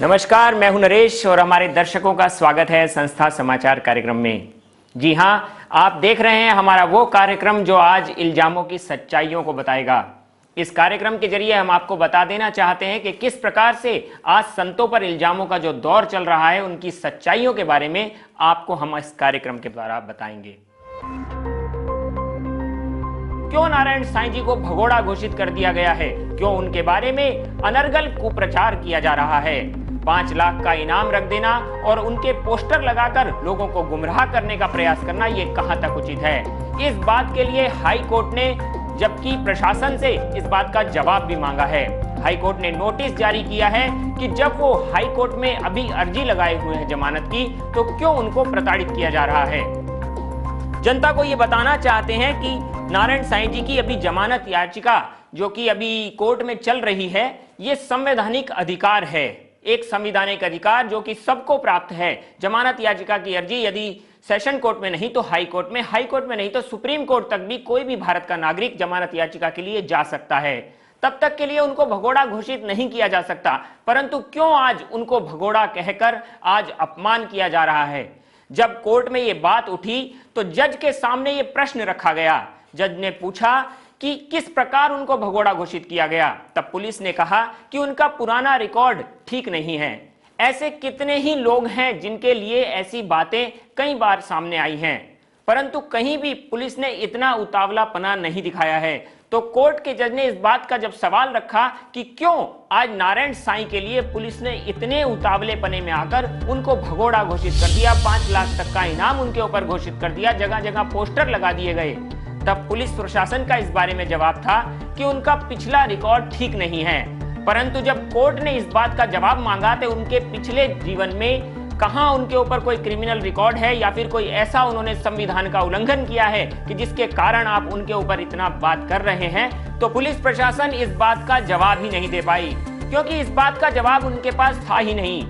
नमस्कार, मैं हूं नरेश और हमारे दर्शकों का स्वागत है संस्था समाचार कार्यक्रम में। जी हां, आप देख रहे हैं हमारा वो कार्यक्रम जो आज इल्जामों की सच्चाइयों को बताएगा। इस कार्यक्रम के जरिए हम आपको बता देना चाहते हैं कि किस प्रकार से आज संतों पर इल्जामों का जो दौर चल रहा है उनकी सच्चाइयों के बारे में आपको हम इस कार्यक्रम के द्वारा बताएंगे। क्यों नारायण साईं जी को भगोड़ा घोषित कर दिया गया है? क्यों उनके बारे में अनर्गल कुप्रचार किया जा रहा है? 5 लाख का इनाम रख देना और उनके पोस्टर लगाकर लोगों को गुमराह करने का प्रयास करना, ये कहां तक उचित है? इस बात के लिए हाई कोर्ट ने जबकि प्रशासन से इस बात का जवाब भी मांगा है। हाई कोर्ट ने नोटिस जारी किया है कि जब वो हाई कोर्ट में अभी अर्जी लगाए हुए हैं जमानत की, तो क्यों उनको प्रताड़ित किया जा रहा है? जनता को ये बताना चाहते हैं कि नारायण साईं जी की अभी जमानत याचिका जो कि अभी कोर्ट में चल रही है, ये संवैधानिक अधिकार है, एक संवैधानिक अधिकार जो कि सबको प्राप्त है। जमानत याचिका की अर्जी यदि सेशन कोर्ट में नहीं तो हाई कोर्ट में, हाई कोर्ट में नहीं तो सुप्रीम कोर्ट तक भी कोई भी भारत का नागरिक जमानत याचिका के लिए जा सकता है। तब तक के लिए उनको भगोड़ा घोषित नहीं किया जा सकता, परंतु क्यों आज उनको भगोड़ा कहकर आज अपमान किया जा रहा है? जब कोर्ट में ये बात उठी तो जज के सामने ये प्रश्न रखा गया। जज ने पूछा कि किस प्रकार उनको भगोड़ा घोषित किया गया। तब पुलिस ने कहा कि उनका पुराना रिकॉर्ड ठीक नहीं है। ऐसे कितने ही लोग हैं जिनके लिए ऐसी बातें कई बार सामने आई हैं, परंतु कहीं भी पुलिस ने इतना उतावलापना नहीं दिखाया है। तो कोर्ट के जज ने इस बात का जब सवाल रखा कि क्यों आज नारायण साईं के लिए पुलिस ने इतने उतावलेपने में आकर उनको भगोड़ा घोषित कर दिया, 5 लाख तक का इनाम उनके ऊपर घोषित कर दिया, जगह जगह पोस्टर लगा दिए गए, तब पुलिस प्रशासन का इस बारे में जवाब था कि उनका पिछला रिकॉर्ड ठीक नहीं है। परंतु जब कोर्ट ने इस बात का जवाब मांगा तो उनके पिछले जीवन में कहां उनके ऊपर कोई क्रिमिनल रिकॉर्ड है या फिर कोई ऐसा उन्होंने संविधान का उल्लंघन किया है कि जिसके कारण आप उनके ऊपर इतना बात कर रहे हैं, तो पुलिस प्रशासन इस बात का जवाब ही नहीं दे पाई, क्योंकि इस बात का जवाब उनके पास था ही नहीं।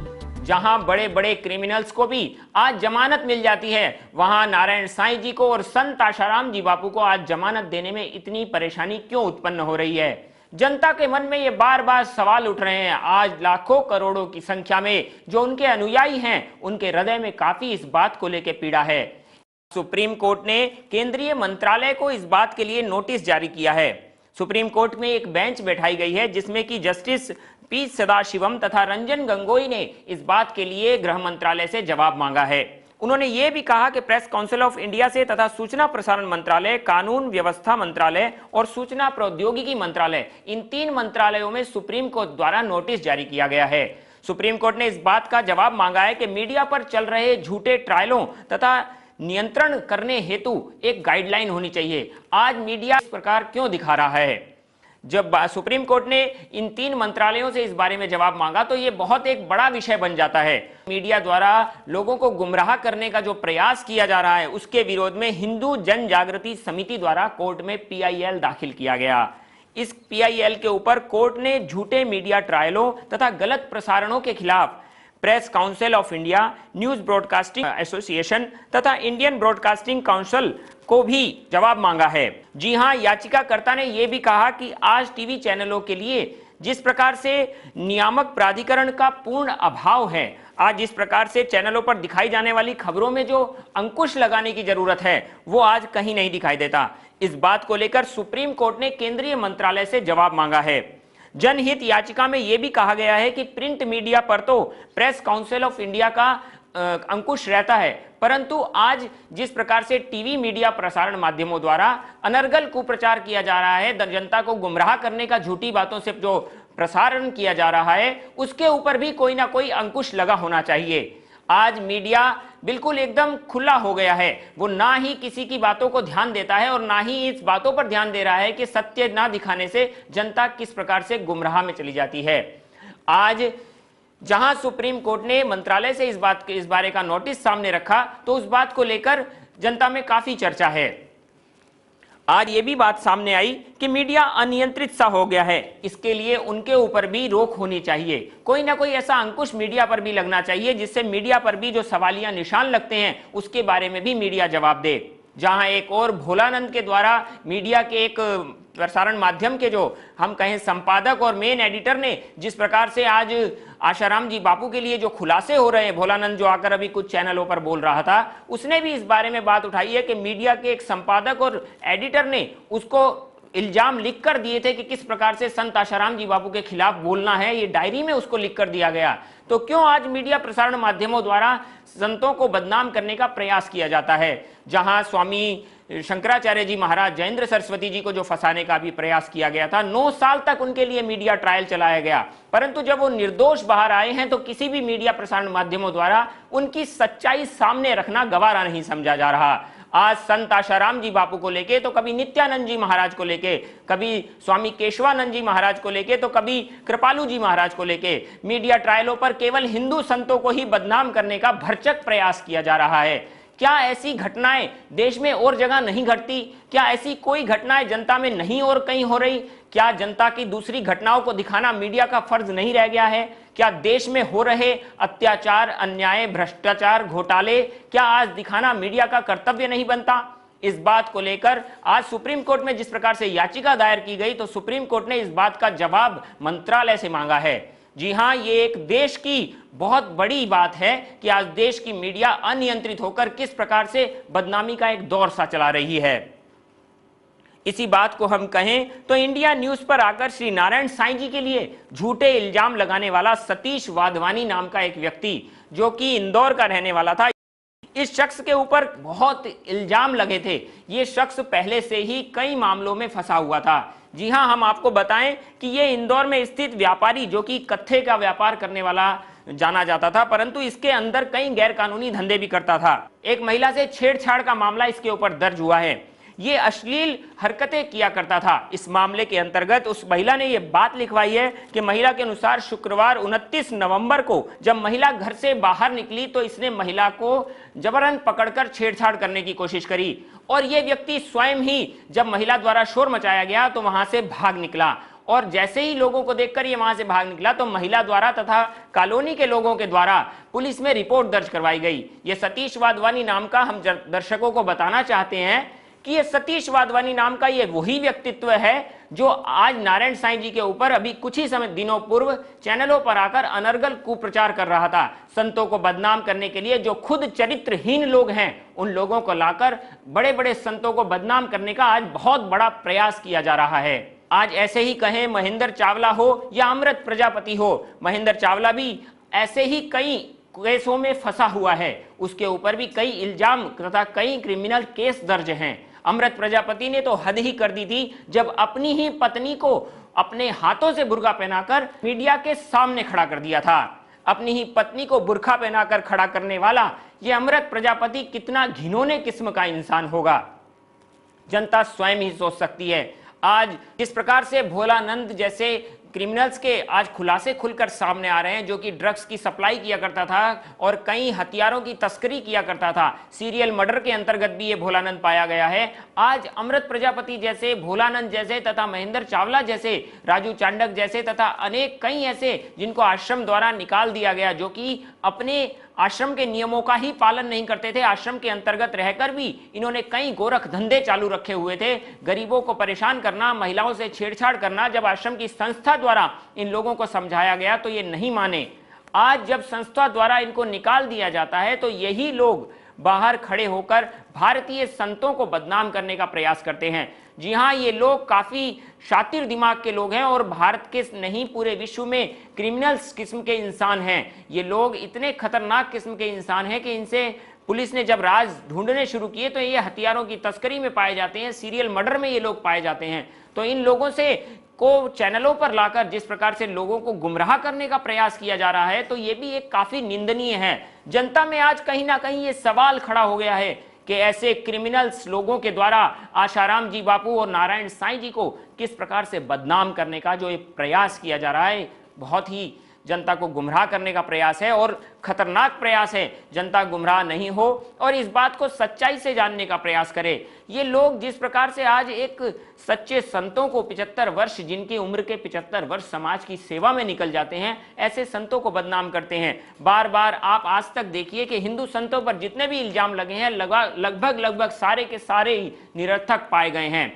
जहां बड़े बड़े क्रिमिनल्स को भी आज जमानत मिल जाती है, वहां नारायण साईं जी को और संत आशाराम जी बापू को आज जमानत देने में इतनी परेशानी क्यों उत्पन्न हो रही है? जनता के मन में ये बार बार सवाल उठ रहे हैं। आज लाखों करोड़ों की संख्या में जो उनके अनुयायी हैं, उनके हृदय में काफी इस बात को लेकर पीड़ा है। सुप्रीम कोर्ट ने केंद्रीय मंत्रालय को इस बात के लिए नोटिस जारी किया है। सुप्रीम कोर्ट में एक बेंच बैठाई गई है जिसमें कि जस्टिस पी सदाशिवम तथा रंजन गोगोई ने इस बात के लिए गृह मंत्रालय से जवाब मांगा है। उन्होंने ये भी कहा कि प्रेस काउंसिल ऑफ इंडिया से तथा सूचना प्रसारण मंत्रालय, कानून व्यवस्था मंत्रालय और सूचना प्रौद्योगिकी मंत्रालय, इन 3 मंत्रालयों में सुप्रीम कोर्ट द्वारा नोटिस जारी किया गया है। सुप्रीम कोर्ट ने इस बात का जवाब मांगा है कि मीडिया पर चल रहे झूठे ट्रायलों तथा नियंत्रण करने हेतु एक गाइडलाइन होनी चाहिए। आज मीडिया इस प्रकार क्यों दिखा रहा है? जब सुप्रीम कोर्ट ने इन 3 मंत्रालयों से इस बारे में जवाब मांगा तो ये बहुत एक बड़ा विषय बन जाता है। मीडिया द्वारा लोगों को गुमराह करने का जो प्रयास किया जा रहा है, उसके विरोध में हिंदू जन जागृति समिति द्वारा कोर्ट में PIL दाखिल किया गया। इस PIL के ऊपर कोर्ट ने झूठे मीडिया ट्रायलों तथा गलत प्रसारणों के खिलाफ press council of India, news broadcasting association तथा इंडियन ब्रॉडकास्टिंग काउंसिल को भी जवाब मांगा है। जी हां, याचिकाकर्ता ने यह भी कहा कि आज टीवी चैनलों के लिए जिस प्रकार से नियामक प्राधिकरण का पूर्ण अभाव है, आज जिस प्रकार से चैनलों पर दिखाई जाने वाली खबरों में जो अंकुश लगाने की जरूरत है, वो आज कहीं नहीं दिखाई देता। इस बात को लेकर सुप्रीम कोर्ट ने केंद्रीय मंत्रालय से जवाब मांगा है। जनहित याचिका में यह भी कहा गया है कि प्रिंट मीडिया पर तो प्रेस काउंसिल ऑफ इंडिया का अंकुश रहता है, परंतु आज जिस प्रकार से टीवी मीडिया प्रसारण माध्यमों द्वारा अनर्गल कुप्रचार किया जा रहा है, जनता को गुमराह करने का झूठी बातों से जो प्रसारण किया जा रहा है, उसके ऊपर भी कोई ना कोई अंकुश लगा होना चाहिए। आज मीडिया बिल्कुल एकदम खुला हो गया है। वो ना ही किसी की बातों को ध्यान देता है और ना ही इस बातों पर ध्यान दे रहा है कि सत्य ना दिखाने से जनता किस प्रकार से गुमराह में चली जाती है। आज जहां सुप्रीम कोर्ट ने मंत्रालय से इस बारे का नोटिस सामने रखा, तो उस बात को लेकर जनता में काफी चर्चा है। आज ये भी बात सामने आई कि मीडिया अनियंत्रित सा हो गया है, इसके लिए उनके ऊपर भी रोक होनी चाहिए। कोई ना कोई ऐसा अंकुश मीडिया पर भी लगना चाहिए जिससे मीडिया पर भी जो सवालिया निशान लगते हैं उसके बारे में भी मीडिया जवाब दे। जहां एक और भोलानंद के द्वारा मीडिया के एक प्रसारण माध्यम के जो हम कहें संपादक और मेन एडिटर ने जिस प्रकार से आज आशाराम जी बापू के लिए जो खुलासे हो रहे हैं, भोलानंद जो आकर अभी कुछ चैनलों पर बोल रहा था, उसने भी इस बारे में बात उठाई है कि मीडिया के एक संपादक और एडिटर ने उसको इल्जाम लिख कर दिए थे कि किस प्रकार से संत आशाराम जी बापू के खिलाफ बोलना है, ये डायरी में उसको लिख कर दिया गया। तो क्यों आज मीडिया प्रसारण माध्यमों द्वारा संतों को बदनाम करने का प्रयास किया जाता है? जहां स्वामी शंकराचार्य जी महाराज जयेंद्र सरस्वती जी को जो फंसाने का भी प्रयास किया गया था, 9 साल तक उनके लिए मीडिया ट्रायल चलाया गया, परंतु जब वो निर्दोष बाहर आए हैं तो किसी भी मीडिया प्रसारण माध्यमों द्वारा उनकी सच्चाई सामने रखना गवारा नहीं समझा जा रहा। आज संत आशाराम जी बापू को लेके तो कभी नित्यानंद जी महाराज को लेके, कभी स्वामी केशवानंद जी महाराज को लेके, तो कभी कृपालू जी महाराज को लेके मीडिया ट्रायलों पर केवल हिंदू संतों को ही बदनाम करने का भरचक प्रयास किया जा रहा है। क्या ऐसी घटनाएं देश में और जगह नहीं घटती? क्या ऐसी कोई घटनाएं जनता में नहीं और कहीं हो रही? क्या जनता की दूसरी घटनाओं को दिखाना मीडिया का फर्ज नहीं रह गया है? क्या देश में हो रहे अत्याचार, अन्याय, भ्रष्टाचार, घोटाले क्या आज दिखाना मीडिया का कर्तव्य नहीं बनता? इस बात को लेकर आज सुप्रीम कोर्ट में जिस प्रकार से याचिका दायर की गई, तो सुप्रीम कोर्ट ने इस बात का जवाब मंत्रालय से मांगा है। जी हां, ये एक देश की बहुत बड़ी बात है कि आज देश की मीडिया अनियंत्रित होकर किस प्रकार से बदनामी का एक दौर सा चला रही है। इसी बात को हम कहें तो इंडिया न्यूज पर आकर श्री नारायण साईं जी के लिए झूठे इल्जाम लगाने वाला सतीश वाधवानी नाम का एक व्यक्ति, जो कि इंदौर का रहने वाला था, इस शख्स के ऊपर बहुत इल्जाम लगे थे। ये शख्स पहले से ही कई मामलों में फंसा हुआ था। जी हां, हम आपको बताएं कि ये इंदौर में स्थित व्यापारी, जो कि कत्थे का व्यापार करने वाला जाना जाता था, परंतु इसके अंदर कई गैर कानूनी धंधे भी करता था। एक महिला से छेड़छाड़ का मामला इसके ऊपर दर्ज हुआ है। ये अश्लील हरकतें किया करता था। इस मामले के अंतर्गत उस महिला ने यह बात लिखवाई है कि महिला के अनुसार शुक्रवार 29 नवंबर को जब महिला घर से बाहर निकली तो इसने महिला को जबरन पकड़कर छेड़छाड़ करने की कोशिश करी, और यह व्यक्ति स्वयं ही जब महिला द्वारा शोर मचाया गया तो वहां से भाग निकला, और जैसे ही लोगों को देखकर ये वहां से भाग निकला तो महिला द्वारा तथा कॉलोनी के लोगों के द्वारा पुलिस में रिपोर्ट दर्ज करवाई गई। ये सतीश वाधवानी नाम का हम दर्शकों को बताना चाहते हैं कि ये सतीश वाधवानी नाम का ये वही व्यक्तित्व है जो आज नारायण साईं जी के ऊपर अभी कुछ ही समय दिनों पूर्व चैनलों पर आकर अनर्गल कुप्रचार कर रहा था। संतों को बदनाम करने के लिए जो खुद चरित्रहीन लोग हैं, उन लोगों को लाकर बड़े बड़े संतों को बदनाम करने का आज बहुत बड़ा प्रयास किया जा रहा है। आज ऐसे ही कहें महेंद्र चावला हो या अमृत प्रजापति हो, महेंद्र चावला भी ऐसे ही कई केसों में फंसा हुआ है। उसके ऊपर भी कई इल्जाम तथा कई क्रिमिनल केस दर्ज हैं। अमृत प्रजापति ने तो हद ही कर दी थी जब अपनी ही पत्नी को अपने हाथों से बुर्का पहनाकर मीडिया के सामने खड़ा कर दिया था। अपनी ही पत्नी को बुर्का पहनाकर खड़ा करने वाला ये अमृत प्रजापति कितना घिनौने किस्म का इंसान होगा, जनता स्वयं ही सोच सकती है। आज इस प्रकार से भोलानंद जैसे क्रिमिनल्स के आज खुलासे खुलकर सामने आ रहे हैं, जो कि ड्रग्स की सप्लाई किया करता था और कई हथियारों की तस्करी किया करता था। सीरियल मर्डर के अंतर्गत भी ये भोलानंद पाया गया है। आज अमृत प्रजापति जैसे, भोलानंद जैसे तथा महेंद्र चावला जैसे, राजू चांडक जैसे तथा अनेक कई ऐसे जिनको आश्रम द्वारा निकाल दिया गया, जो कि अपने आश्रम के नियमों का ही पालन नहीं करते थे। आश्रम के अंतर्गत रहकर भी इन्होंने कई गोरख धंधे चालू रखे हुए थे, गरीबों को परेशान करना, महिलाओं से छेड़छाड़ करना। जब आश्रम की संस्था द्वारा इन लोगों को समझाया गया तो ये नहीं माने। आज जब संस्था द्वारा इनको निकाल दिया जाता है तो यही लोग बाहर खड़े होकर भारतीय संतों को बदनाम करने का प्रयास करते हैं। जी हाँ, ये लोग काफी शातिर दिमाग के लोग हैं और भारत के नहीं पूरे विश्व में क्रिमिनल्स किस्म के इंसान हैं। ये लोग इतने खतरनाक किस्म के इंसान हैं कि इनसे पुलिस ने जब राज ढूंढने शुरू किए तो ये हथियारों की तस्करी में पाए जाते हैं, सीरियल मर्डर में ये लोग पाए जाते हैं। तो इन लोगों से को चैनलों पर लाकर जिस प्रकार से लोगों को गुमराह करने का प्रयास किया जा रहा है, तो ये भी एक काफी निंदनीय है। जनता में आज कहीं ना कहीं ये सवाल खड़ा हो गया है कि ऐसे क्रिमिनल्स लोगों के द्वारा आशाराम जी बापू और नारायण साईं जी को किस प्रकार से बदनाम करने का जो एक प्रयास किया जा रहा है, बहुत ही जनता को गुमराह करने का प्रयास है और खतरनाक प्रयास है। जनता गुमराह नहीं हो और इस बात को सच्चाई से जानने का प्रयास करे। ये लोग जिस प्रकार से आज एक सच्चे संतों को 75 वर्ष, जिनकी उम्र के 75 वर्ष समाज की सेवा में निकल जाते हैं, ऐसे संतों को बदनाम करते हैं। बार बार आप आज तक देखिए कि हिंदू संतों पर जितने भी इल्जाम लगे हैं लगभग सारे के सारे ही निरर्थक पाए गए हैं।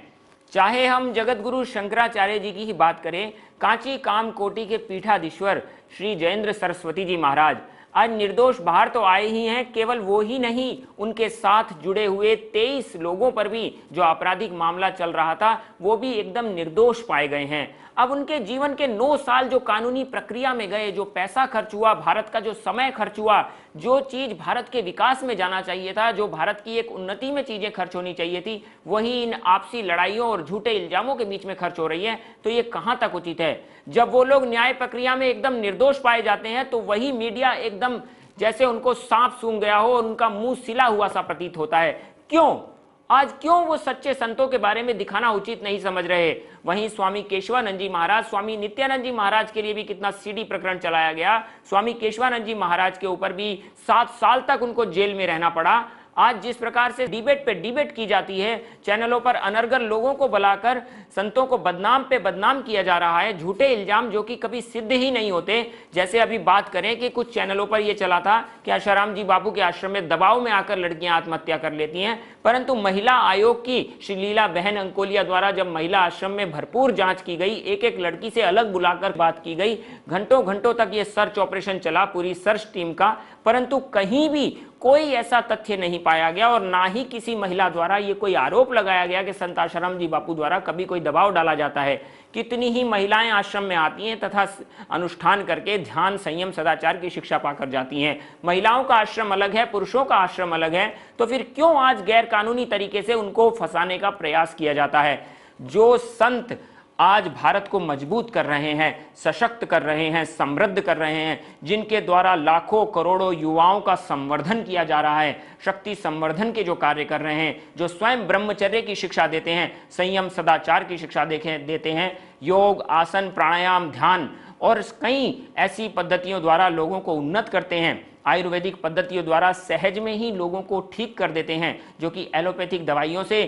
चाहे हम जगत गुरु शंकराचार्य जी की ही बात करें, कांची कामकोटि के पीठाधीश्वर श्री जयेंद्र सरस्वती जी महाराज आज निर्दोष बाहर तो आए ही हैं। केवल वो ही नहीं, उनके साथ जुड़े हुए 23 लोगों पर भी जो आपराधिक मामला चल रहा था वो भी एकदम निर्दोष पाए गए हैं। अब उनके जीवन के 9 साल जो कानूनी प्रक्रिया में गए, जो पैसा खर्च हुआ, भारत का जो समय खर्च हुआ, जो चीज भारत के विकास में जाना चाहिए था, जो भारत की एक उन्नति में चीजें खर्च होनी चाहिए थी, वही इन आपसी लड़ाइयों और झूठे इल्जामों के बीच में खर्च हो रही है। तो ये कहां तक उचित है? जब वो लोग न्याय प्रक्रिया में एकदम निर्दोष पाए जाते हैं तो वही मीडिया एकदम जैसे उनको सांप सूंघ गया हो और उनका मुंह सिला हुआ सा प्रतीत होता है। क्यों वो सच्चे संतों के बारे में दिखाना उचित नहीं समझ रहे? वहीं स्वामी केशवानंद जी महाराज, स्वामी नित्यानंद जी महाराज के लिए भी कितना सीडी प्रकरण चलाया गया। स्वामी केशवानंद जी महाराज के ऊपर भी 7 साल तक उनको जेल में रहना पड़ा। आज जिस प्रकार से डिबेट पे डिबेट की जाती है, चैनलों पर अनर्गल लोगों को बुलाकर संतों को बदनाम पे बदनाम किया जा रहा है, झूठे इल्जाम जो कि कभी सिद्ध ही नहीं होते। जैसे अभी बात करें कि कुछ चैनलों पर यह चला था कि आशाराम जी बापू के आश्रम में दबाव में आकर लड़कियां आत्महत्या कर लेती हैं, परंतु महिला आयोग की श्री लीला बहन अंकोलिया द्वारा जब महिला आश्रम में भरपूर जांच की गई, एक एक लड़की से अलग बुलाकर बात की गई, घंटों घंटों तक ये सर्च ऑपरेशन चला पूरी सर्च टीम का, परंतु कहीं भी कोई ऐसा तथ्य नहीं पाया गया और ना ही किसी महिला द्वारा ये कोई आरोप लगाया गया कि संत आशाराम जी बापू द्वारा कभी कोई दबाव डाला जाता है। कितनी ही महिलाएं आश्रम में आती हैं तथा अनुष्ठान करके ध्यान, संयम, सदाचार की शिक्षा पाकर जाती हैं। महिलाओं का आश्रम अलग है, पुरुषों का आश्रम अलग है, तो फिर क्यों आज गैर कानूनी तरीके से उनको फंसाने का प्रयास किया जाता है? जो संत आज भारत को मजबूत कर रहे हैं, सशक्त कर रहे हैं, समृद्ध कर रहे हैं, जिनके द्वारा लाखों करोड़ों युवाओं का संवर्धन किया जा रहा है, शक्ति संवर्धन के जो कार्य कर रहे हैं, जो स्वयं ब्रह्मचर्य की शिक्षा देते हैं, संयम सदाचार की शिक्षा देते हैं, योग, आसन, प्राणायाम, ध्यान और कई ऐसी पद्धतियों द्वारा लोगों को उन्नत करते हैं, आयुर्वेदिक पद्धतियों द्वारा सहज में ही लोगों को ठीक कर देते हैं, जो कि एलोपैथिक दवाइयों से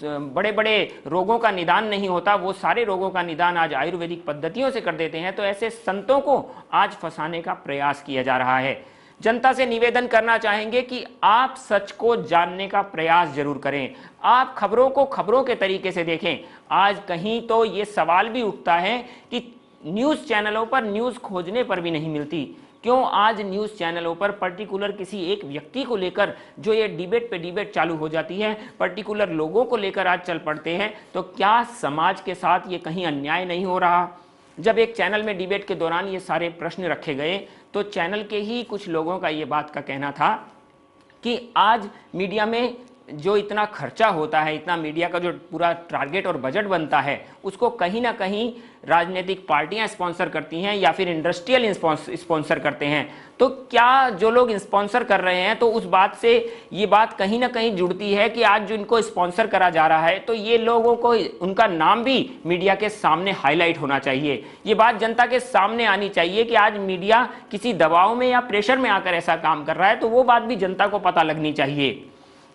बड़े बड़े रोगों का निदान नहीं होता, वो सारे रोगों का निदान आज आयुर्वेदिक पद्धतियों से कर देते हैं। तो ऐसे संतों को आज फंसाने का प्रयास किया जा रहा है। जनता से निवेदन करना चाहेंगे कि आप सच को जानने का प्रयास जरूर करें, आप खबरों को खबरों के तरीके से देखें। आज कहीं तो ये सवाल भी उठता है कि न्यूज़ चैनलों पर न्यूज़ खोजने पर भी नहीं मिलती। क्यों आज न्यूज़ चैनलों पर पर्टिकुलर किसी एक व्यक्ति को लेकर जो ये डिबेट पे डिबेट चालू हो जाती है, पर्टिकुलर लोगों को लेकर आज चल पड़ते हैं? तो क्या समाज के साथ ये कहीं अन्याय नहीं हो रहा? जब एक चैनल में डिबेट के दौरान ये सारे प्रश्न रखे गए तो चैनल के ही कुछ लोगों का ये बात का कहना था कि आज मीडिया में जो इतना खर्चा होता है, इतना मीडिया का जो पूरा टारगेट और बजट बनता है, उसको कहीं ना कहीं राजनीतिक पार्टियां स्पॉन्सर करती हैं या फिर इंडस्ट्रियल स्पॉन्सर करते हैं। तो क्या जो लोग स्पॉन्सर कर रहे हैं तो उस बात से ये बात कहीं ना कहीं जुड़ती है कि आज जो इनको स्पॉन्सर करा जा रहा है तो ये लोगों को उनका नाम भी मीडिया के सामने हाईलाइट होना चाहिए। ये बात जनता के सामने आनी चाहिए कि आज मीडिया किसी दबाव में या प्रेशर में आकर ऐसा काम कर रहा है, तो वो बात भी जनता को पता लगनी चाहिए।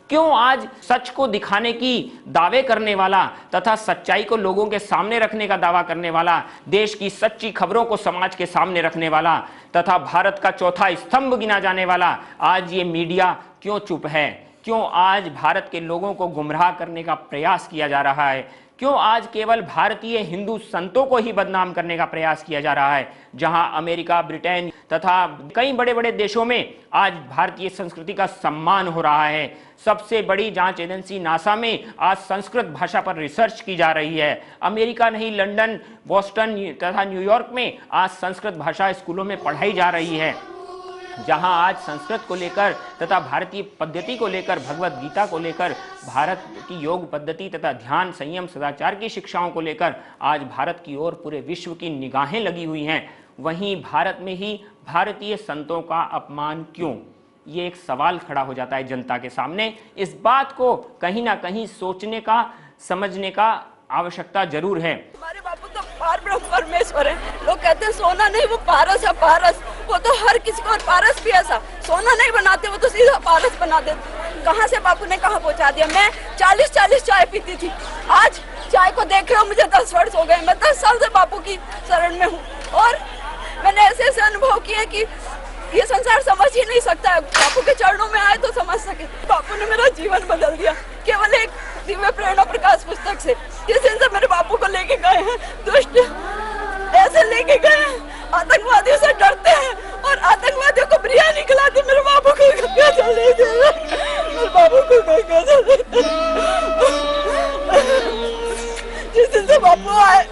क्यों आज सच को दिखाने की दावे करने वाला तथा सच्चाई को लोगों के सामने रखने का दावा करने वाला, देश की सच्ची खबरों को समाज के सामने रखने वाला तथा भारत का चौथा स्तंभ गिना जाने वाला आज ये मीडिया क्यों चुप है? क्यों आज भारत के लोगों को गुमराह करने का प्रयास किया जा रहा है? क्यों आज केवल भारतीय हिंदू संतों को ही बदनाम करने का प्रयास किया जा रहा है, जहां अमेरिका, ब्रिटेन तथा कई बड़े बड़े देशों में आज भारतीय संस्कृति का सम्मान हो रहा है। सबसे बड़ी जांच एजेंसी नासा में आज संस्कृत भाषा पर रिसर्च की जा रही है। अमेरिका नहीं, लंदन, बोस्टन तथा न्यूयॉर्क में आज संस्कृत भाषा स्कूलों में पढ़ाई जा रही है। जहां आज संस्कृत को लेकर तथा भारतीय पद्धति को लेकर, भगवत गीता को लेकर, भारत की योग पद्धति तथा ध्यान, संयम, सदाचार की शिक्षाओं को लेकर आज भारत की ओर पूरे विश्व की निगाहें लगी हुई हैं, वहीं भारत में ही भारतीय संतों का अपमान क्यों? ये एक सवाल खड़ा हो जाता है जनता के सामने। इस बात को कहीं ना कहीं सोचने का, समझने का आवश्यकता जरूर है। हमारे बापू तो पार ब्रह्म परमेश्वर है। लोग कहते हैं सोना नहीं, वो पारस है, पारस। वो तो हर किसी को, और पारस भी ऐसा सोना नहीं बनाते, वो तो सीधा पारस बना देते। कहाँ से बापू ने कहाँ पहुँचा दिया। मैं 40-40 चाय पीती थी, आज चाय को देख रहे हो मुझे 10 वर्ष हो गए। मैं 10 साल से बापू की शरण में हूँ और मैंने ऐसे ऐसे अनुभव किए कि ये संसार समझ ही नहीं सकता है। बापू के चरणों में आए तो समझ सके। बापू ने मेरा जीवन बदल दिया केवल एक दिव्य प्रेरणा प्रकाश पुस्तक से। जिस दिन से मेरे बापू को लेके गए हैं, दुष्ट ऐसे लेके गए हैं, आतंकवादियों से डरते हैं और आतंकवादियों को बिरयानी खिलाते। मेरे बापू को चले दे, मेरे बापू को चले दे। जिस दिन से बापू आए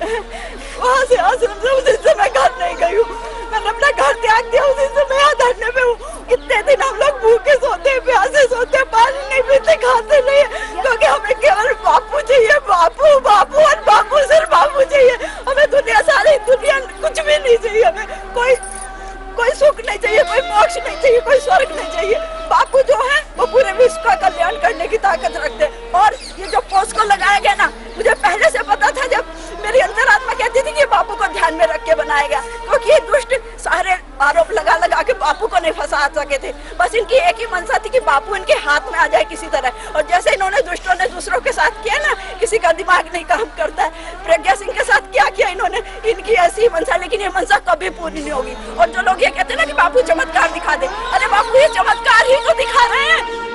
वहाँ से आश्रम से, उस दिन से मैं घर नहीं गई हूँ। मैंने अपना घर त्याग दिया, उस दिन से मैं यहाँ धरने पे हूँ। इतने दिन हम लोग भूखे सोते हैं, प्यासे सोते हैं, पानी नहीं पीते, खाते नहीं है, क्योंकि हमें केवल बापू चाहिए। बापू बापू और बापू, सिर्फ बापू चाहिए हमें। दुनिया, सारी दुनिया कुछ भी नहीं चाहिए हमें। कोई सुख नहीं चाहिए, कोई मोक्ष नहीं चाहिए, कोई स्वर्ग नहीं चाहिए। बापू जो है वो पूरे विश्व का कल्याण करने की ताकत रखते हैं। और ये जो पोस्ट को लगाया गया ना, मुझे पहले से पता था। जब मेरी अंतरात्मा कहती थी कि बापू को ध्यान में रख के बनाया गया, क्योंकि ये दुष्ट सारे आरोप लगा लगा के बापू को नहीं फंसा सके थे। बस इनकी एक ही मंशा थी कि बापू इनके हाथ में आ जाए किसी तरह। और जैसे इन्होंने दुष्टों ने दूसरों के साथ किया ना, किसी का दिमाग नहीं काम करता है। प्रज्ञा सिंह के साथ क्या किया इन्होंने, इनकी ऐसी मंशा, लेकिन ये मंशा कभी पूरी नहीं होगी। और जो लोग ये कहते हैं ना कि बापू चमत्कार दिखा दे, अरे बापू ये चमत्कार ही तो दिखा रहे हैं।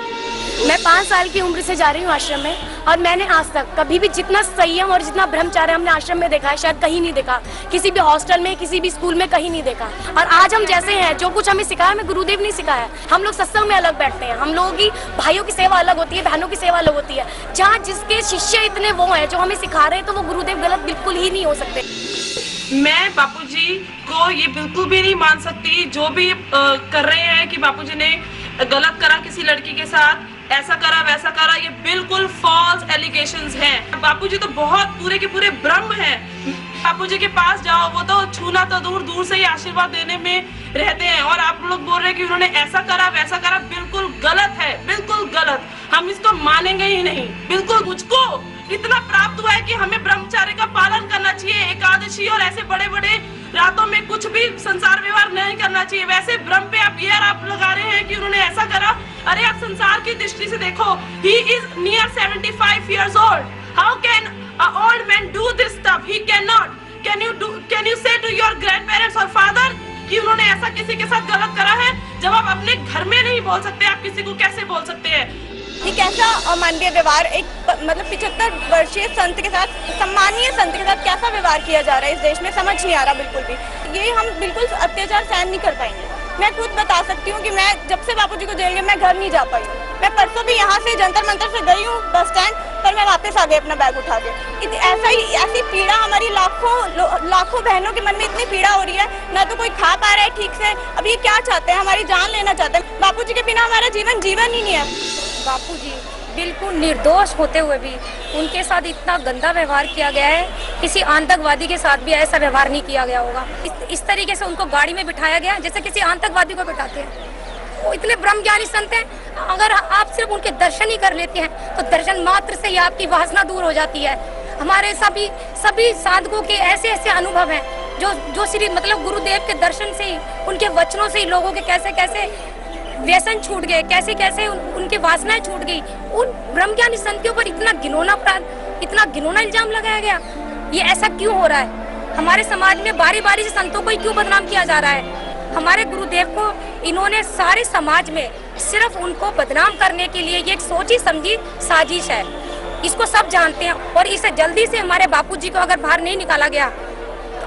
मैं 5 साल की उम्र से जा रही हूँ आश्रम में और मैंने आज तक कभी भी जितना संयम और जितना ब्रह्मचर्य हमने आश्रम में देखा है शायद कहीं नहीं देखा। किसी भी हॉस्टल में, किसी भी स्कूल में कहीं नहीं देखा। और आज हम जैसे हैं, जो कुछ हमें सिखाया हमें गुरुदेव ने सिखाया। हम लोग सत्संग में अलग बैठते हैं, हम लोगों की भाइयों की सेवा अलग होती है, बहनों की सेवा अलग होती है। जहाँ जिसके शिष्य इतने वो हैं जो हमें सिखा रहे हैं, तो वो गुरुदेव गलत बिल्कुल ही नहीं हो सकते। मैं बापूजी को ये बिल्कुल भी नहीं मान सकती। जो भी कर रहे हैं कि बापूजी ने गलत करा किसी लड़की के साथ, ऐसा करा वैसा करा, ये बिल्कुल फॉल्स एलिगेशंस हैं। बापूजी तो बहुत पूरे के पूरे ब्रह्म हैं। बापूजी के पास जाओ, वो तो छूना तो दूर दूर से ही आशीर्वाद देने में रहते हैं। और आप लोग बोल रहे हैं कि उन्होंने ऐसा करा वैसा करा, बिल्कुल गलत है, बिल्कुल गलत। हम इसको मानेंगे ही नहीं। बिल्कुल मुझको इतना प्राप्त हुआ है कि हमें ब्रह्मचर्य का पालन करना चाहिए, एकादशी और ऐसे बड़े बड़े रातों में कुछ भी संसार व्यवहार नहीं करना चाहिए। वैसे ब्रह्म पे आप ये आरोप लगा रहे हैं कि उन्होंने ऐसा करा। अरे आप संसार की दृष्टि से देखो, he is near 75 years old. How can an old man do this stuff? He cannot. Can you say to your grandparents or father कि उन्होंने ऐसा किसी के साथ गलत करा है? जब आप अपने घर में नहीं बोल सकते, आप किसी को कैसे बोल सकते हैं? ये कैसा अमानवीय व्यवहार, एक मतलब 75 वर्षीय संत के साथ, सम्मानीय संत के साथ कैसा व्यवहार किया जा रहा है इस देश में, समझ नहीं आ रहा बिल्कुल भी। ये हम बिल्कुल अत्याचार सहन नहीं कर पाएंगे। मैं खुद बता सकती हूँ कि मैं जब से बापूजी को जेल गए, मैं घर नहीं जा पाई। मैं परसों भी यहाँ से जंतर मंतर से गई हूँ बस स्टैंड, पर मैं वापस आ गई अपना बैग उठा के। ऐसी पीड़ा हमारी लाखों बहनों के मन में इतनी पीड़ा हो रही है, ना तो कोई खा पा रहा है ठीक से। अब ये क्या चाहते हैं, हमारी जान लेना चाहते हैं। बापूजी के बिना हमारा जीवन ही नहीं है। बापूजी बिल्कुल निर्दोष होते हुए भी उनके साथ इतना गंदा व्यवहार किया गया है। किसी आतंकवादी के साथ भी ऐसा व्यवहार नहीं किया गया होगा। इस तरीके से उनको गाड़ी में बिठाया गया जैसे किसी आतंकवादी को बिठाते हैं। वो इतने ब्रह्मज्ञानी संत हैं, अगर आप सिर्फ उनके दर्शन ही कर लेते हैं तो दर्शन मात्र से ही आपकी वासना दूर हो जाती है। हमारे सभी साधकों के ऐसे ऐसे अनुभव हैं जो श्री मतलब गुरुदेव के दर्शन से ही, उनके वचनों से ही लोगों के कैसे कैसे व्यसन छूट गए, कैसे कैसे उनकी वासनाएं छूट गई। उन ब्रह्मज्ञानी संत के ऊपर इतना घिनौना इल्जाम लगाया गया। ये ऐसा क्यों हो रहा है? हमारे समाज में बारी बारी से संतों को ही क्यों बदनाम किया जा रहा है? हमारे गुरुदेव को इन्होंने सारे समाज में सिर्फ उनको बदनाम करने के लिए ये एक सोची समझी साजिश है। इसको सब जानते हैं और इसे जल्दी से हमारे बापूजी को अगर बाहर नहीं निकाला गया,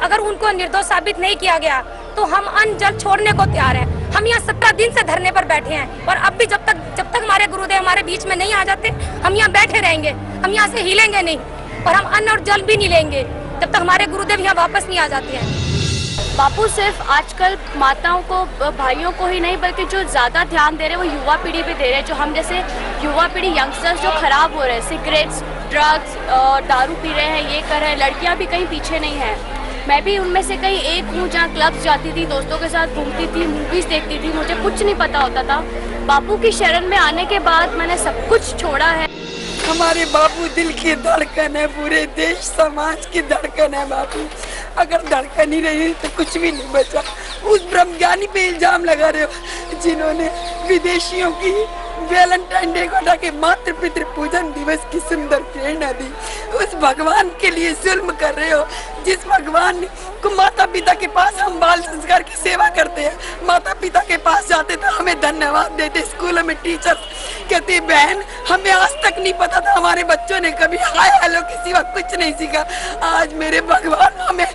अगर उनको निर्दोष साबित नहीं किया गया, तो हम अन्न जल छोड़ने को तैयार हैं। हम यहाँ 17 दिन से धरने पर बैठे हैं और अब भी जब तक हमारे गुरुदेव हमारे बीच में नहीं आ जाते, हम यहाँ बैठे रहेंगे। हम यहाँ से हिलेंगे नहीं और हम अन्न और जल भी नहीं लेंगे जब तक हमारे गुरुदेव यहाँ वापस नहीं आ जाते हैं। बापू सिर्फ आजकल माताओं को, भाइयों को ही नहीं, बल्कि जो ज़्यादा ध्यान दे रहे हैं वो युवा पीढ़ी पे दे रहे हैं। जो हम जैसे युवा पीढ़ी, यंगस्टर्स जो खराब हो रहे हैं, सिगरेट्स, ड्रग्स, दारू पी रहे हैं, ये कर रहे हैं। लड़कियाँ भी कहीं पीछे नहीं हैं। मैं भी उनमें से कहीं एक हूँ जहाँ क्लब्स जाती थी, दोस्तों के साथ घूमती थी, मूवीज देखती थी, मुझे कुछ नहीं पता होता था। बापू की शरण में आने के बाद मैंने सब कुछ छोड़ा है। हमारे बापू दिल की धड़कन है, पूरे देश समाज की धड़कन है बापू। अगर धड़कन ही नहीं तो कुछ भी नहीं बचा। उस ब्रह्मज्ञानी पे इल्जाम लगा रहे हो जिन्होंने विदेशियों की वैलेंटाइन डे को हटा के मातृ पितृ पूजन दिवस की सुंदर प्रेरणा दी। उस भगवान के लिए जुल्म कर रहे हो जिस भगवान को माता पिता के पास हम बाल संस्कार की सेवा करते हैं, माता पिता के पास जाते तो हमें धन्यवाद देते। स्कूलों में टीचर्स कहते बहन हमें आज तक नहीं पता था, हमारे बच्चों ने कभी हाय हेलो के सिवा कुछ नहीं सीखा। आज मेरे भगवान हमें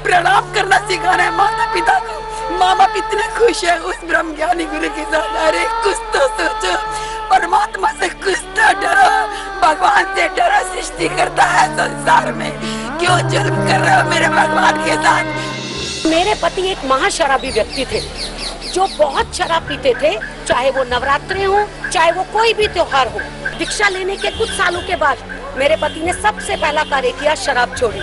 प्रणाम करना सिखा रहे हैं माता पिता को। माँ बाप इतने खुश है उस ब्रह्म ज्ञानी गुरु के साथ। अरे कुछ तो सोचो, परमात्मा से कुछ तो डरो, भगवान से डरो। सृष्टि करता है संसार में, क्यों जुल्म कर रहे हो मेरे भगवान के साथ। मेरे पति एक महाशराबी व्यक्ति थे जो बहुत शराब पीते थे, चाहे वो नवरात्रे हो चाहे वो कोई भी त्योहार हो। दीक्षा लेने के कुछ सालों के बाद मेरे पति ने सबसे पहला कार्य किया, शराब छोड़ी।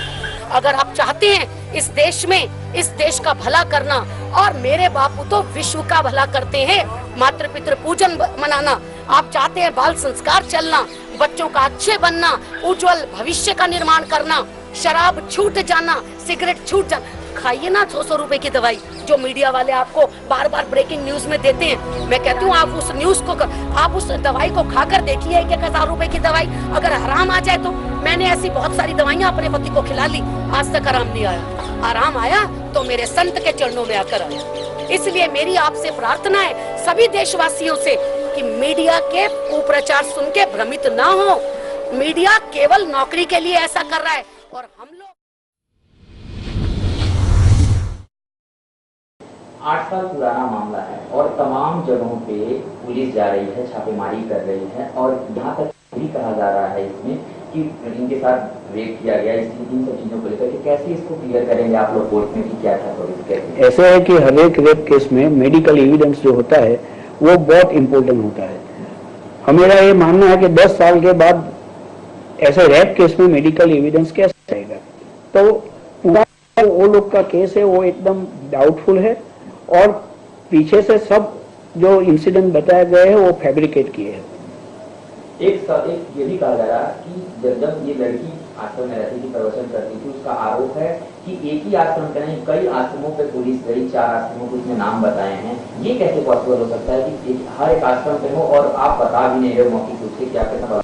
अगर आप चाहते हैं इस देश में इस देश का भला करना, और मेरे बापू तो विश्व का भला करते हैं, मातृ पितृ पूजन मनाना, आप चाहते हैं बाल संस्कार चलना, बच्चों का अच्छे बनना, उज्जवल भविष्य का निर्माण करना, शराब छूट जाना, सिगरेट छूट जाना, खाइए ना 100 रुपए की दवाई जो मीडिया वाले आपको बार बार ब्रेकिंग न्यूज में देते हैं। मैं कहती हूँ आप उस न्यूज को, आप उस दवाई को खाकर देखिए, 1,000 रुपए की दवाई अगर आराम आ जाए तो। मैंने ऐसी बहुत सारी दवाइयाँ अपने पति को खिला ली, आज तक आराम नहीं आया। आराम आया तो मेरे संत के चरणों में आकर आया। इसलिए मेरी आपसे प्रार्थना है सभी देशवासियों से कि मीडिया के कुप्रचार सुन के भ्रमित ना हो। मीडिया केवल नौकरी के लिए ऐसा कर रहा है और हम लोग 8 साल पुराना मामला है और तमाम जगहों पे पुलिस जा रही है, छापेमारी कर रही है और यहाँ तक भी कहा जा रहा है इसमें कि इनके साथ रेप किया गया। इन सब चीजों को लेकर के कैसे इसको क्लियर करेंगे आप लोग कोर्ट में कि क्या था? तो ऐसा है कि हर एक रेप केस में मेडिकल एविडेंस जो होता है वो बहुत इम्पोर्टेंट होता है। हमारा ये मानना है कि 10 साल के बाद ऐसे रेप केस में मेडिकल एविडेंस कैसे रहेगा? तो पूरा वो लोग का केस है वो एकदम डाउटफुल है और पीछे से सब जो इंसिडेंट बताए गए हैं वो फैब्रिकेट किए हैं। एक ये भी कहा जा रहा कि जब ये लड़की आश्रम में रहती थी, प्रवचन करती थी, उसका आरोप है कि एक ही आश्रम पे नहीं कई आश्रमों पे पुलिस गई, 4 आश्रमों को उसने नाम बताए हैं। ये कैसे पॉसिबल हो सकता है कि हर एक आश्रम पे हो और आप बता भी नहीं रहे मौके पूछ के क्या करना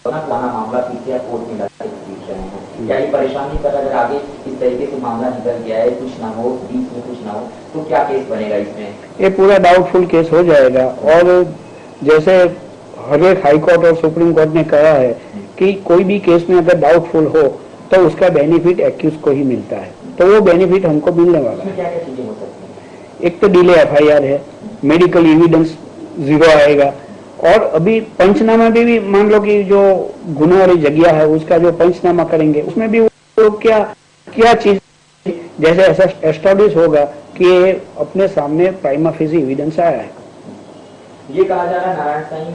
पुराना मामला पीछे कोर्ट में लगा पूछ रहे हैं? क्या ये परेशान नहीं कर रहा अगर आगे इस तरीके से मामला निकल गया है, कुछ ना हो, बीच में कुछ ना हो, तो क्या केस बनेगा इसमें? ये पूरा डाउटफुल केस हो जाएगा। और जैसे हर एक हाई कोर्ट और सुप्रीम कोर्ट ने कहा है कि कोई भी केस में अगर डाउटफुल हो तो उसका बेनिफिट एक्यूज को ही मिलता है, तो वो बेनिफिट हमको मिलने वाला है। क्या क्या चीजें हो सकती हैं? एक तो डिले एफआईआर है, मेडिकल एविडेंस 0 आएगा, और अभी पंचनामा भी मान लो कि जो गुना वाली जगह है उसका जो पंचनामा करेंगे उसमें भी वो क्या चीज जैसे ऐसा एस्टैब्लिश होगा कि अपने सामने प्राइमा फेसी एविडेंस आया है। ये कहा जा रहा है नारायण साईं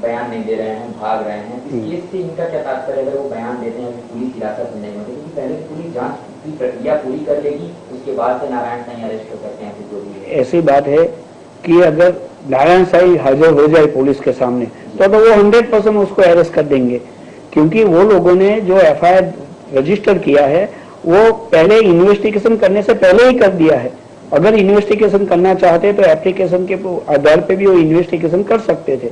बयान नहीं दे रहे हैं, भाग रहे हैं। इस केस से इनका क्या तात्पर्य? अगर वो बयान देते हैं पुलिस हिरासत में नहीं होती, क्योंकि पहले पुलिस जांच की प्रक्रिया पूरी कर लेगी, उसके बाद से नारायण साईं अरेस्ट हो सकते हैं। जो भी ऐसी बात है कि अगर नारायण साईं हाजिर हो जाए पुलिस के सामने तो वो 100% उसको अरेस्ट कर देंगे, क्योंकि वो लोगों ने जो एफआईआर रजिस्टर किया है वो पहले इन्वेस्टिगेशन करने से पहले ही कर दिया है। अगर इन्वेस्टिगेशन करना चाहते तो एप्लीकेशन के आधार पे भी वो इन्वेस्टिगेशन कर सकते थे,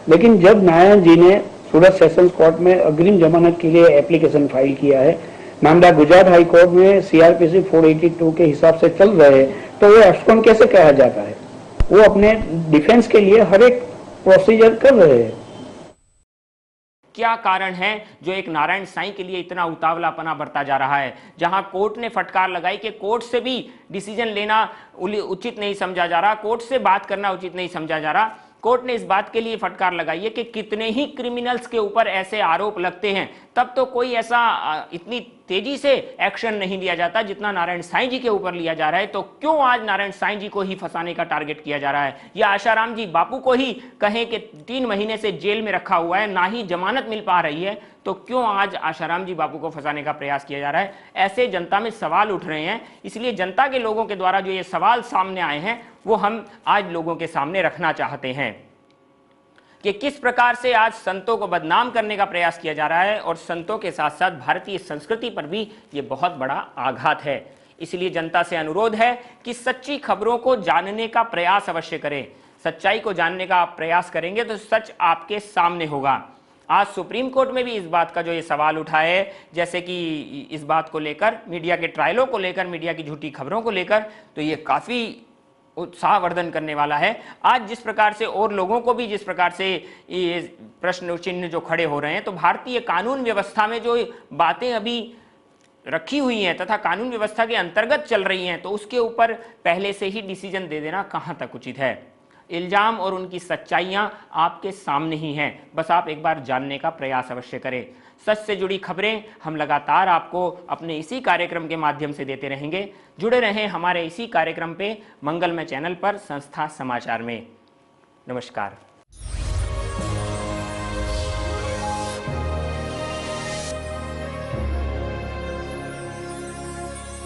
लेकिन जब नारायण जी ने सूरत सेशंस कोर्ट में अग्रिम जमानत के लिए एप्लीकेशन फाइल किया है, मामला गुजरात हाई कोर्ट में सीआरपीसी 482 के हिसाब से चल रहे हैं, तो वो एब्सकॉन्ड कैसे कहा जाता है? वो अपने डिफेंस के लिए हर एक प्रोसीजर कर रहे हैं। क्या कारण है जो एक नारायण साईं के लिए इतना उतावलापना बरता जा रहा है? जहां कोर्ट ने फटकार लगाई कि कोर्ट से भी डिसीजन लेना उचित नहीं समझा जा रहा, कोर्ट से बात करना उचित नहीं समझा जा रहा। कोर्ट ने इस बात के लिए फटकार लगाई है कि कितने ही क्रिमिनल्स के ऊपर ऐसे आरोप लगते हैं तब तो कोई ऐसा इतनी तेजी से एक्शन नहीं लिया जाता जितना नारायण साईं जी के ऊपर लिया जा रहा है। तो क्यों आज नारायण साईं जी को ही फंसाने का टारगेट किया जा रहा है? या आशाराम जी बापू को ही कहें कि 3 महीने से जेल में रखा हुआ है, ना ही जमानत मिल पा रही है, तो क्यों आज आशाराम जी बापू को फंसाने का प्रयास किया जा रहा है? ऐसे जनता में सवाल उठ रहे हैं। इसलिए जनता के लोगों के द्वारा जो ये सवाल सामने आए हैं वो हम आज लोगों के सामने रखना चाहते हैं। कि किस प्रकार से आज संतों को बदनाम करने का प्रयास किया जा रहा है और संतों के साथ साथ भारतीय संस्कृति पर भी ये बहुत बड़ा आघात है। इसलिए जनता से अनुरोध है कि सच्ची खबरों को जानने का प्रयास अवश्य करें। सच्चाई को जानने का आप प्रयास करेंगे तो सच आपके सामने होगा। आज सुप्रीम कोर्ट में भी इस बात का जो ये सवाल उठा है, जैसे कि इस बात को लेकर, मीडिया के ट्रायलों को लेकर, मीडिया की झूठी खबरों को लेकर, तो ये काफी उत्साहवर्धन करने वाला है। आज जिस प्रकार से और लोगों को भी जिस प्रकार से ये प्रश्न चिन्ह जो खड़े हो रहे हैं, तो भारतीय कानून व्यवस्था में जो बातें अभी रखी हुई हैं तथा कानून व्यवस्था के अंतर्गत चल रही हैं, तो उसके ऊपर पहले से ही डिसीजन दे देना कहां तक उचित है। इल्जाम और उनकी सच्चाइयां आपके सामने ही हैं, बस आप एक बार जानने का प्रयास अवश्य करें। सच से जुड़ी खबरें हम लगातार आपको अपने इसी कार्यक्रम के माध्यम से देते रहेंगे। जुड़े रहें हमारे इसी कार्यक्रम पे, मंगलमय चैनल पर, संस्था समाचार में। नमस्कार।